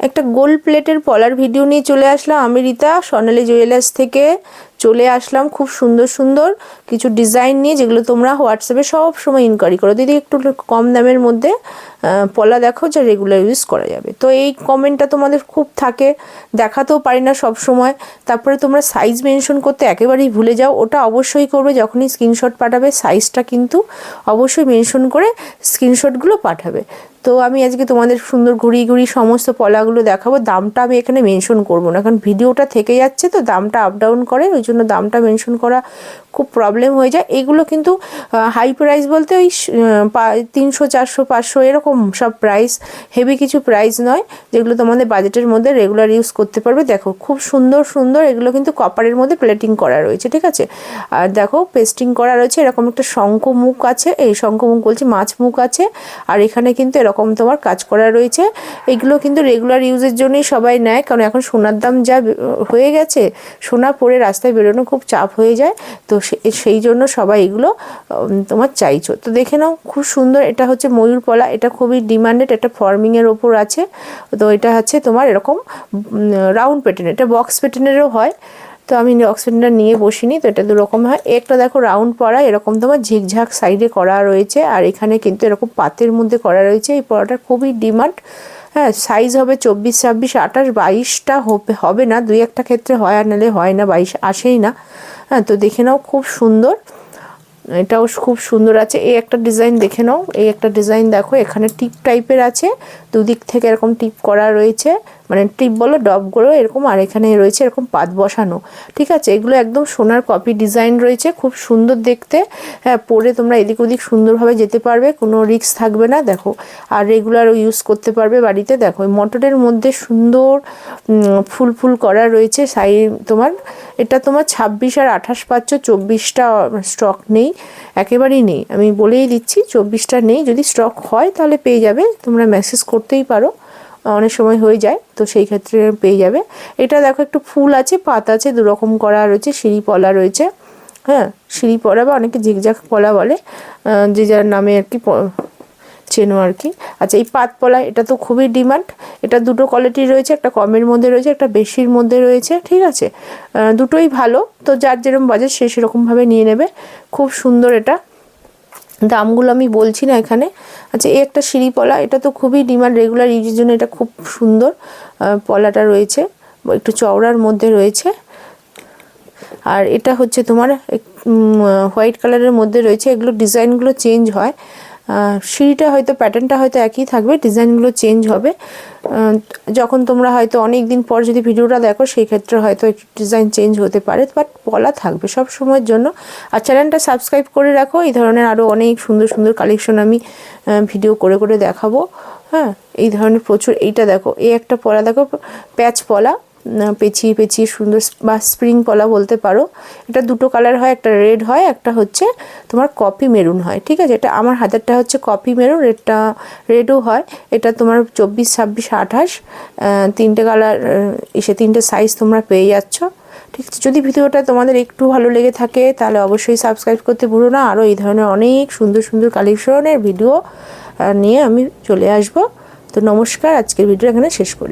একটা গোল্ড প্লেটের পলার ভিডিও নিয়ে চলে আসলাম। আমি রীতা স্বর্ণালী জুয়েলার্স থেকে চলে আসলাম খুব সুন্দর সুন্দর কিছু ডিজাইন নিয়ে, যেগুলো তোমরা হোয়াটসঅ্যাপে সব সময় ইনকোয়ারি করো, দিদি একটু কম দামের মধ্যে পলা দেখো যা রেগুলার ইউজ করা যাবে। তো এই কমেন্টটা তোমাদের খুব থাকে, দেখাতেও পারি না সব সময়। তারপরে তোমরা সাইজ মেনশন করতে একেবারেই ভুলে যাও, ওটা অবশ্যই করবে যখনই স্ক্রিনশট পাঠাবে, সাইজটা কিন্তু অবশ্যই মেনশন করে স্ক্রিনশটগুলো পাঠাবে। তো আমি আজকে তোমাদের সুন্দর ঘুরিয়ে ঘুরিয়ে সমস্ত পলাগুলো দেখাবো। দামটা আমি এখানে মেনশন করব না, কারণ ভিডিওটা থেকে যাচ্ছে তো দামটা আপ ডাউন করে, ওই জন্য দামটা মেনশন করা খুব প্রবলেম হয়ে যায়। এগুলো কিন্তু হাই প্রাইস বলতে ওই 300 400 500 এরকম সব প্রাইস, হেভি কিছু প্রাইস নয়, যেগুলো তোমাদের বাজেটের মধ্যে রেগুলার ইউজ করতে পারবে। দেখো খুব সুন্দর সুন্দর, এগুলো কিন্তু কপারের মধ্যে প্লেটিং করা রয়েছে, ঠিক আছে। আর দেখো পেস্টিং করা রয়েছে, এরকম একটা শঙ্খ মুখ আছে, এই শঙ্খ মুখ বলছি মাছ মুখ আছে, আর এখানে কিন্তু এরকম তোমার কাজ করা রয়েছে। এগুলো কিন্তু রেগুলার ইউজের জন্যই সবাই নেয়, কারণ এখন সোনার দাম যা হয়ে গেছে, সোনা পরে রাস্তায় বেরোনো খুব চাপ হয়ে যায়, তো সেই জন্য সবাই এগুলো তোমার চাইছো। তো দেখে নাও খুব সুন্দর, এটা হচ্ছে ময়ূর পলা, এটা খুবই ডিমান্ডেড, এটা ফর্মিংয়ের ওপর আছে। তো এটা হচ্ছে তোমার এরকম রাউন্ড প্যাটার্ন, এটা বক্স প্যাটার্নেরও হয়, তো আমি বক্স প্যাটার্নটা নিয়ে বসিনি, তো এটা দুরকম হয়। একটা দেখো রাউন্ড পলা, এরকম তোমার ঝিকঝাক সাইডে করা রয়েছে, আর এখানে কিন্তু এরকম পাতের মধ্যে করা রয়েছে। এই পলাটার খুবই ডিমান্ড। হ্যাঁ, সাইজ হবে 24 26 28 22টা হবে না, দুই একটা ক্ষেত্রে হয়, আর নাহলে হয় না, 22 আসেই না। হ্যাঁ, তো দেখে নাও খুব সুন্দর, এটাও খুব সুন্দর আছে। এই একটা ডিজাইন দেখে নাও, এই একটা ডিজাইন দেখো, এখানে টিপ টাইপের আছে, দুদিক থেকে এরকম টিপ করা রয়েছে, মানে টিপ বলো ডবগুলো এরকম, আর এখানে রয়েছে এরকম পাত বসানো, ঠিক আছে। এগুলো একদম সোনার কপি ডিজাইন রয়েছে, খুব সুন্দর দেখতে। হ্যাঁ, পরে তোমরা এদিক ওদিক সুন্দরভাবে যেতে পারবে, কোনো রিস্ক থাকবে না। দেখো, আর রেগুলারও ইউজ করতে পারবে বাড়িতে। দেখো মটরের মধ্যে সুন্দর ফুল ফুল করা রয়েছে তোমার, এটা তোমার 26 আর 28 পাচ্ছ, 24টা স্টক নেই, একেবারেই নেই, আমি বলেই দিচ্ছি 24টা নেই। যদি স্টক হয় তাহলে পেয়ে যাবে, তোমরা মেসেজ করতেই পারো, অনেক সময় হয়ে যায়, তো সেই ক্ষেত্রে পেয়ে যাবে। এটা দেখো একটু ফুল আছে, পাত আছে, দুরকম করা রয়েছে, সিঁড়ি পলা রয়েছে। হ্যাঁ, সিঁড়ি পলা বা অনেকে ঝিকঝাক পলা বলে, যে যার নামে আর কি চেনো আর কি। আচ্ছা, এই পাত পলা, এটা তো খুবই ডিমান্ড, এটা দুটো কোয়ালিটি রয়েছে, একটা কমের মধ্যে রয়েছে, একটা বেশির মধ্যে রয়েছে, ঠিক আছে। দুটোই ভালো, তো যার যেরকম বাজেট সে সেরকমভাবে নিয়ে নেবে। খুব সুন্দর, এটা দামগুলো আমি বলছি না এখানে। আচ্ছা, এই একটা সিঁড়ি পলা, এটা তো খুবই ডিমান্ড, রেগুলার ইউজের জন্য এটা খুব সুন্দর পলাটা রয়েছে, একটু চওড়ার মধ্যে রয়েছে। আর এটা হচ্ছে তোমার হোয়াইট কালারের মধ্যে রয়েছে, এগুলো ডিজাইনগুলো চেঞ্জ হয়, সিঁড়িটা হয়তো প্যাটার্নটা হয়তো একই থাকবে, ডিজাইনগুলো চেঞ্জ হবে। যখন তোমরা হয়তো অনেক দিন পর যদি ভিডিওটা দেখো, সেই ক্ষেত্রে হয়তো একটু ডিজাইন চেঞ্জ হতে পারে, বাট পলা থাকবে সব সময়ের জন্য। আর চ্যানেলটা সাবস্ক্রাইব করে রাখো, এই ধরনের আরও অনেক সুন্দর সুন্দর কালেকশন আমি ভিডিও করে করে দেখাবো। হ্যাঁ, এই ধরনের প্রচুর। এইটা দেখো, এই একটা পলা দেখো, প্যাচ পলা, পেঁচিয়ে পেঁচিয়ে সুন্দর, বা স্প্রিং পলা বলতে পারো। এটা দুটো কালার হয়, একটা রেড হয়, একটা হচ্ছে তোমার কপি মেরুন হয়, ঠিক আছে। এটা আমার হাতেরটা হচ্ছে কপি মেরুন, রেডও হয়। এটা তোমার 24 26 28 তিনটে কালার তিনটে সাইজ তোমরা পেয়ে যাচ্ছ, ঠিক আছে। যদি ভিডিওটা তোমাদের একটু ভালো লেগে থাকে তাহলে অবশ্যই সাবস্ক্রাইব করতে ভুলো না। আরও এই ধরনের অনেক সুন্দর সুন্দর কালেকশনের ভিডিও নিয়ে আমি চলে আসব। তো নমস্কার, আজকের ভিডিও এখানে শেষ করি।